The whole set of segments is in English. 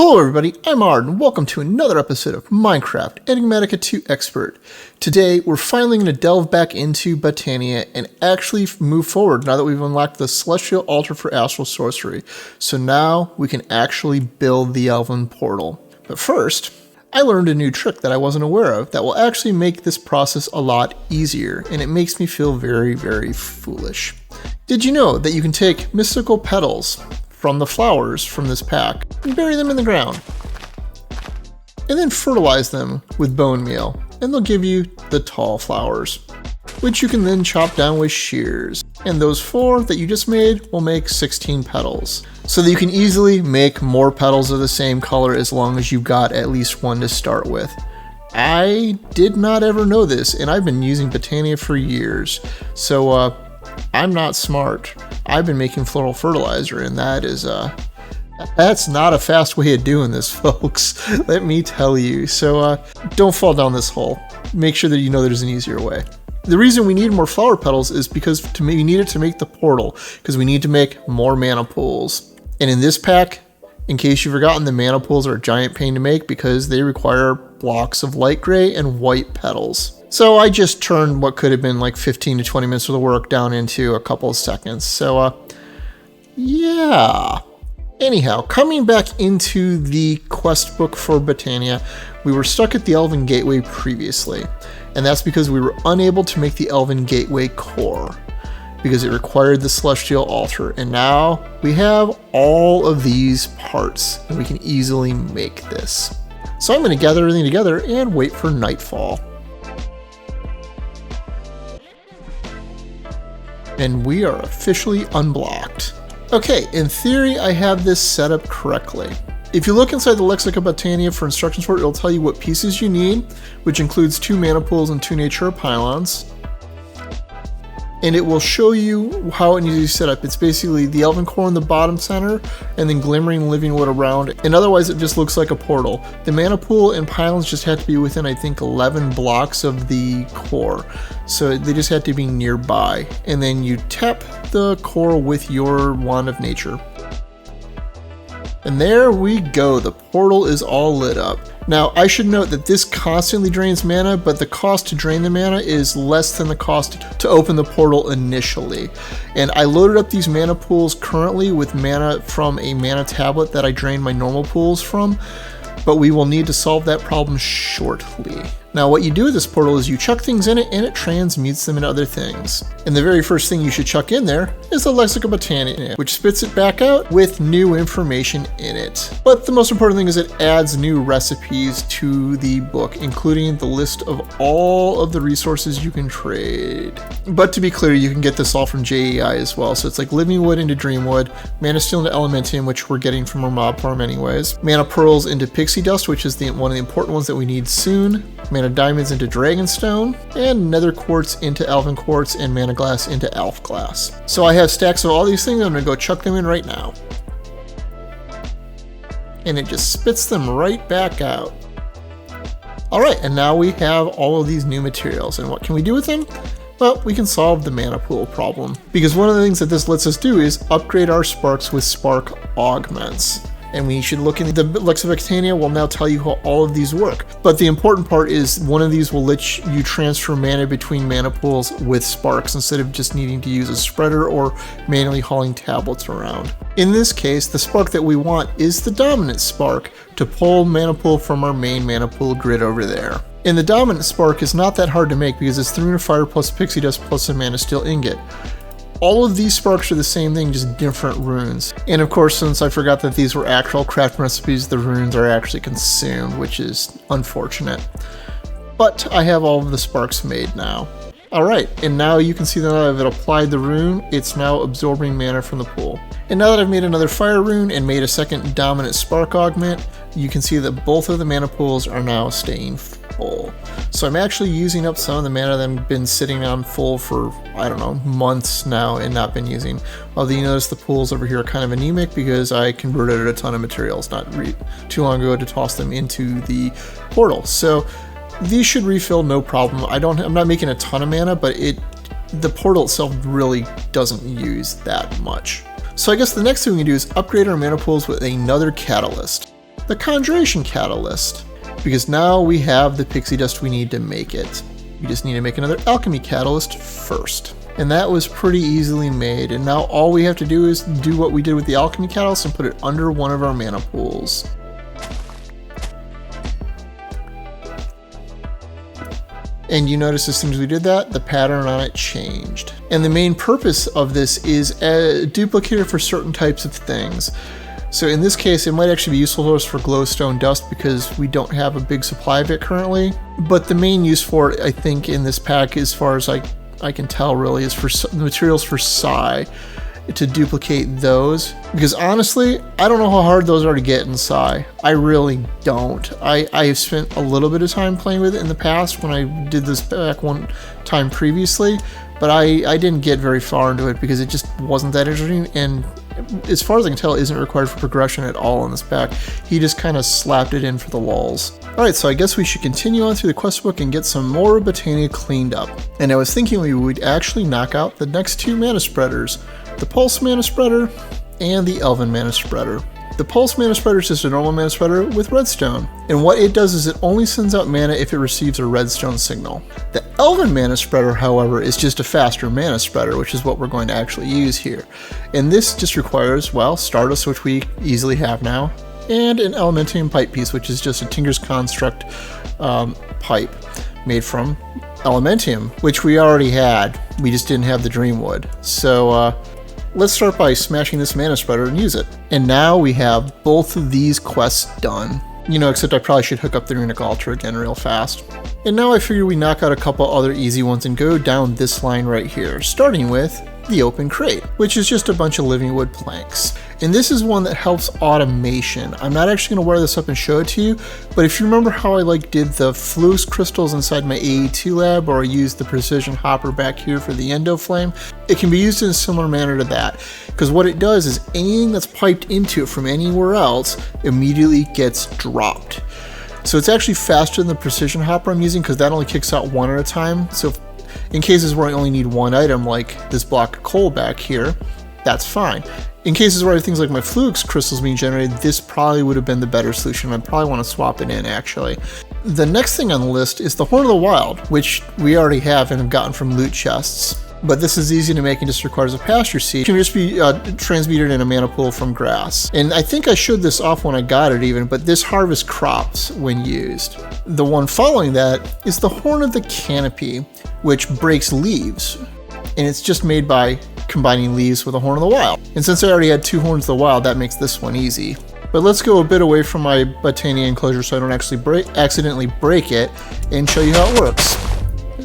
Hello everybody, I'm Ard, and welcome to another episode of Minecraft Enigmatica 2 Expert. Today, we're finally going to delve back into Botania and actually move forward now that we've unlocked the Celestial Altar for Astral Sorcery. So now, we can actually build the Elven portal. But first, I learned a new trick that I wasn't aware of that will actually make this process a lot easier, and it makes me feel very, very foolish. Did you know that you can take mystical petals from the flowers from this pack and bury them in the ground, and then fertilize them with bone meal, and they'll give you the tall flowers, which you can then chop down with shears. And those 4 that you just made will make 16 petals, so that you can easily make more petals of the same color as long as you've got at least 1 to start with. I did not ever know this, and I've been using Botania for years, so I'm not smart. I've been making floral fertilizer, and that's not a fast way of doing this, folks. Let me tell you. So don't fall down this hole. Make sure that you know there's an easier way. The reason we need more flower petals is because we need it to make the portal, because we need to make more mana pools. And in this pack, in case you've forgotten, the mana pools are a giant pain to make because they require blocks of light gray and white petals. So I just turned what could have been like 15 to 20 minutes of the work down into a couple of seconds. So yeah. Anyhow, coming back into the quest book for Botania, we were stuck at the Elven Gateway previously. And that's because we were unable to make the Elven Gateway core, because it required the Celestial Altar. And now we have all of these parts, and we can easily make this. So I'm going to gather everything together and wait for nightfall. And we are officially unblocked. Okay, in theory, I have this set up correctly. If you look inside the Lexica Botania for instructions for it, it'll tell you what pieces you need, which includes 2 mana pools and 2 nature pylons. And it will show you how it needs to be set up. It's basically the Elven core in the bottom center, and then glimmering living wood around, and otherwise it just looks like a portal. The mana pool and pylons just have to be within, I think, 11 blocks of the core. So they just have to be nearby. And then you tap the core with your Wand of Nature. And there we go, the portal is all lit up. Now, I should note that this constantly drains mana, but the cost to drain the mana is less than the cost to open the portal initially. And I loaded up these mana pools currently with mana from a mana tablet that I drained my normal pools from, but we will need to solve that problem shortly. Now, what you do with this portal is you chuck things in it and it transmutes them into other things. And the very first thing you should chuck in there is the Lexica Botania, which spits it back out with new information in it. But the most important thing is it adds new recipes to the book, including the list of all of the resources you can trade. But to be clear, you can get this all from JEI as well. So it's like living wood into dreamwood, mana steel into elementium, which we're getting from our mob farm anyways, mana pearls into pixie dust, which is one of the important ones that we need soon, mana diamonds into dragonstone, and nether quartz into elven quartz, and mana glass into elf glass. So I have stacks of all these things. I'm gonna go chuck them in right now. And it just spits them right back out. Alright, and now we have all of these new materials, and what can we do with them? Well, we can solve the mana pool problem, because one of the things that this lets us do is upgrade our sparks with spark augments. And we should look in the Lexica Botania will now tell you how all of these work. But the important part is one of these will let you transfer mana between mana pools with sparks instead of just needing to use a spreader or manually hauling tablets around. In this case, the spark that we want is the dominant spark to pull mana pool from our main mana pool grid over there. And the dominant spark is not that hard to make because it's 3 rune of fire plus pixie dust plus a mana steel ingot. All of these sparks are the same thing, just different runes. And of course, since I forgot that these were actual craft recipes, the runes are actually consumed, which is unfortunate. But I have all of the sparks made now. Alright, and now you can see that I've applied the rune, it's now absorbing mana from the pool. And now that I've made another fire rune and made a second dominant spark augment, you can see that both of the mana pools are now staying full. So I'm actually using up some of the mana that I've been sitting on full for, I don't know, months now and not been using. Although you notice the pools over here are kind of anemic because I converted a ton of materials not too long ago to toss them into the portal. So these should refill no problem. I'm not making a ton of mana, but the portal itself really doesn't use that much. So I guess the next thing we can do is upgrade our mana pools with another catalyst. the Conjuration Catalyst, because now we have the pixie dust we need to make it. We just need to make another alchemy catalyst first. And that was pretty easily made, and now all we have to do is do what we did with the alchemy catalyst and put it under one of our mana pools. And you notice as soon as we did that, the pattern on it changed. And the main purpose of this is a duplicator for certain types of things. So in this case, it might actually be useful to us for glowstone dust because we don't have a big supply of it currently. But the main use for it, I think, in this pack, as far as I can tell really, is for the materials for Psi, to duplicate those. Because honestly, I don't know how hard those are to get in Psi. I really don't. I have spent a little bit of time playing with it in the past when I did this pack one time previously, but I didn't get very far into it because it just wasn't that interesting, and as far as I can tell, it isn't required for progression at all in this pack. He just kind of slapped it in for the lulz. Alright, so I guess we should continue on through the quest book and get some more Botania cleaned up. And I was thinking we would actually knock out the next two mana spreaders, the Pulse Mana Spreader and the Elven Mana Spreader. The Pulse Mana Spreader is just a normal mana spreader with redstone, and what it does is it only sends out mana if it receives a redstone signal. The Elven Mana Spreader, however, is just a faster mana spreader, which is what we're going to actually use here. And this just requires, well, Stardust, which we easily have now, and an Elementium pipe piece, which is just a Tinker's Construct pipe made from Elementium, which we already had. We just didn't have the Dreamwood. So let's start by smashing this mana spreader and use it. And now we have both of these quests done. You know, except I probably should hook up the Runic Altar again real fast. And now I figure we knock out a couple other easy ones and go down this line right here, starting with the Open Crate, which is just a bunch of living wood planks. And this is one that helps automation. I'm not actually going to wire this up and show it to you, but if you remember how I did the Flux crystals inside my AE2 lab, or I used the precision hopper back here for the Endo Flame, it can be used in a similar manner to that. Because what it does is anything that's piped into it from anywhere else immediately gets dropped. So it's actually faster than the precision hopper I'm using because that only kicks out one at a time. So in cases where I only need one item, like this block of coal back here, that's fine. In cases where I have things like my Flux crystals being generated, this probably would have been the better solution. I'd probably want to swap it in, actually. The next thing on the list is the Horn of the Wild, which we already have and have gotten from loot chests. But this is easy to make and just requires a pasture seed. It can just be transmuted in a mana pool from grass. And I think I showed this off when I got it even, but this harvests crops when used. The one following that is the Horn of the Canopy, which breaks leaves. And it's just made by combining leaves with a Horn of the Wild. And since I already had two Horns of the Wild, that makes this one easy. But let's go a bit away from my Botania enclosure so I don't actually accidentally break it and show you how it works.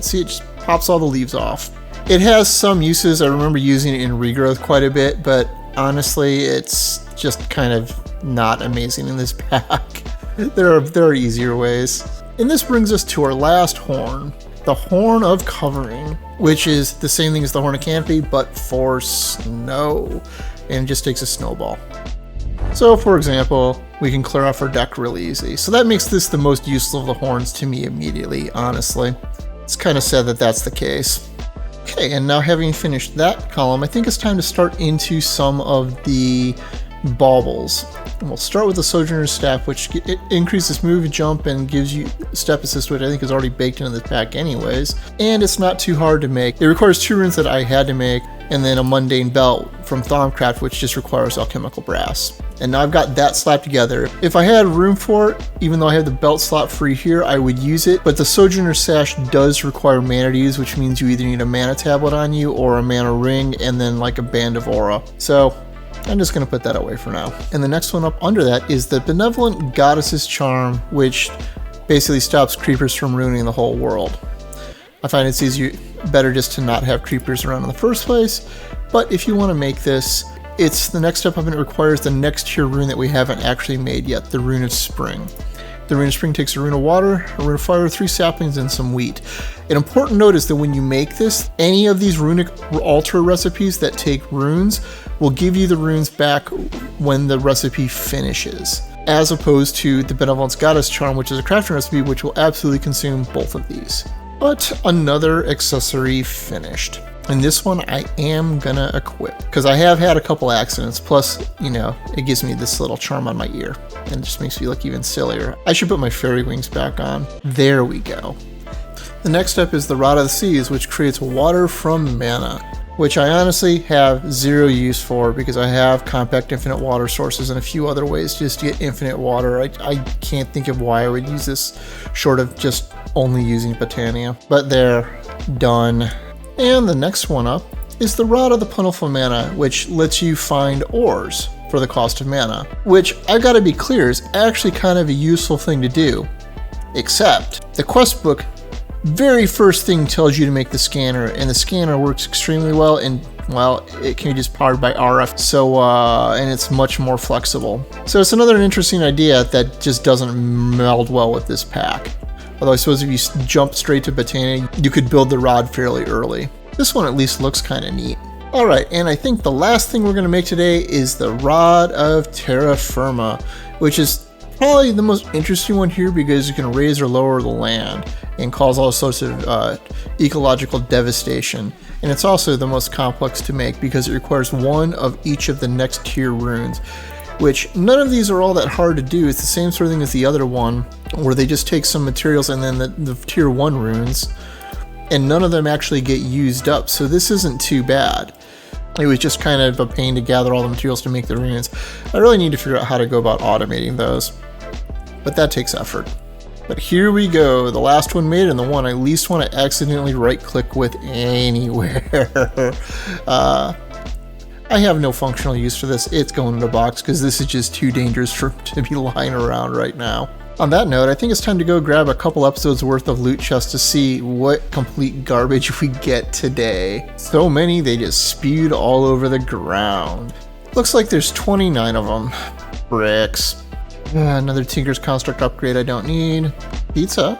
See, it just pops all the leaves off. It has some uses. I remember using it in regrowth quite a bit, but honestly, it's just kind of not amazing in this pack. There are easier ways. And this brings us to our last horn, the Horn of Covering, which is the same thing as the Horn of Canopy, but for snow, and it just takes a snowball. So, for example, we can clear off our deck really easy. So that makes this the most useful of the horns to me immediately, honestly. It's kind of sad that that's the case. Okay, and now having finished that column, I think it's time to start into some of the baubles. And we'll start with the Sojourner's Staff, which it increases move, jump, and gives you step assist, which I think is already baked into this pack anyways. And it's not too hard to make. It requires 2 runes that I had to make, and then a mundane belt from Thaumcraft, which just requires alchemical brass. And now I've got that slapped together. If I had room for it, even though I have the belt slot free here, I would use it. But the Sojourner's Sash does require mana to use, which means you either need a mana tablet on you or a mana ring and then like a band of aura. So I'm just going to put that away for now. And the next one up under that is the Benevolent Goddess's Charm, which basically stops creepers from ruining the whole world. I find it's better just to not have creepers around in the first place, but if you want to make this, it's the next step up and it requires the next tier rune that we haven't actually made yet, the Rune of Spring. The Rune of Spring takes a Rune of Water, a Rune of Fire, 3 saplings, and some wheat. An important note is that when you make this, any of these runic altar recipes that take runes will give you the runes back when the recipe finishes, as opposed to the Benevolent Goddess Charm, which is a crafting recipe, which will absolutely consume both of these. But another accessory finished. And this one I am gonna equip because I have had a couple accidents. Plus, you know, it gives me this little charm on my ear and it just makes me look even sillier. I should put my fairy wings back on. There we go. The next step is the Rod of the Seas, which creates water from mana, which I honestly have zero use for because I have compact infinite water sources and a few other ways just to get infinite water. I can't think of why I would use this short of just only using Botania, but they're done. And the next one up is the Rod of the Plentiful Mana, which lets you find ores for the cost of mana, which I gotta be clear is actually kind of a useful thing to do, except the quest book very first thing tells you to make the scanner, and the scanner works extremely well, and well, it can be just powered by RF, so and it's much more flexible. So it's another interesting idea that just doesn't meld well with this pack. Although I suppose if you jump straight to Botania, you could build the rod fairly early. This one at least looks kind of neat. Alright, and I think the last thing we're going to make today is the Rod of Terra Firma, which is probably the most interesting one here because you can raise or lower the land and cause all sorts of ecological devastation. And it's also the most complex to make because it requires one of each of the next tier runes, which none of these are all that hard to do. It's the same sort of thing as the other one, where they just take some materials and then the tier 1 runes, and none of them actually get used up, so this isn't too bad. It was just kind of a pain to gather all the materials to make the runes. I really need to figure out how to go about automating those, but that takes effort. But here we go, the last one made and the one I least want to accidentally right click with anywhere. I have no functional use for this. It's going in a box because this is just too dangerous to be lying around right now. On that note, I think it's time to go grab a couple episodes worth of loot chests to see what complete garbage we get today. So many, they just spewed all over the ground. Looks like there's 29 of them. Bricks. Another Tinker's Construct upgrade I don't need. Pizza.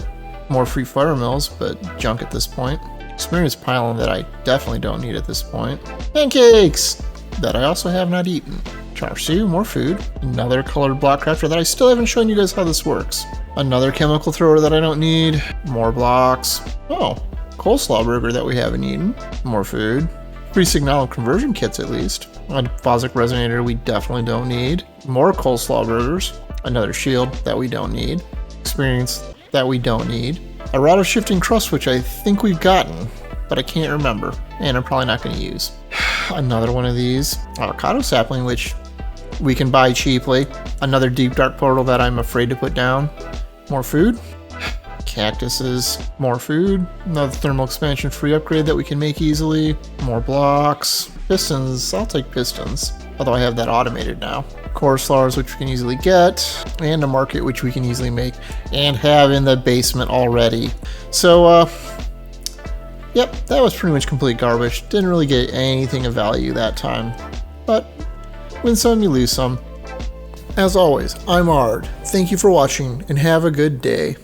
More free fire mills, but junk at this point. Experience pylon that I definitely don't need at this point. Pancakes! That I also have not eaten. Char siu, more food. Another colored block crafter that I still haven't shown you guys how this works. Another chemical thrower that I don't need. More blocks. Oh, coleslaw burger that we haven't eaten. More food. Free signal conversion kits at least. A Boswick resonator we definitely don't need. More coleslaw burgers. Another shield that we don't need. Experience that we don't need. A Rod of Shifting Crust, which I think we've gotten, but I can't remember, and I'm probably not going to use. Another one of these. Avocado sapling, which we can buy cheaply. Another deep dark portal that I'm afraid to put down. More food. Cactuses. More food. Another thermal expansion free upgrade that we can make easily. More blocks. Pistons. I'll take pistons, although I have that automated now. Core slars, which we can easily get, and a market, which we can easily make and have in the basement already. So, yep, that was pretty much complete garbage. Didn't really get anything of value that time, but win some, you lose some. As always, I'm Ard. Thank you for watching, and have a good day.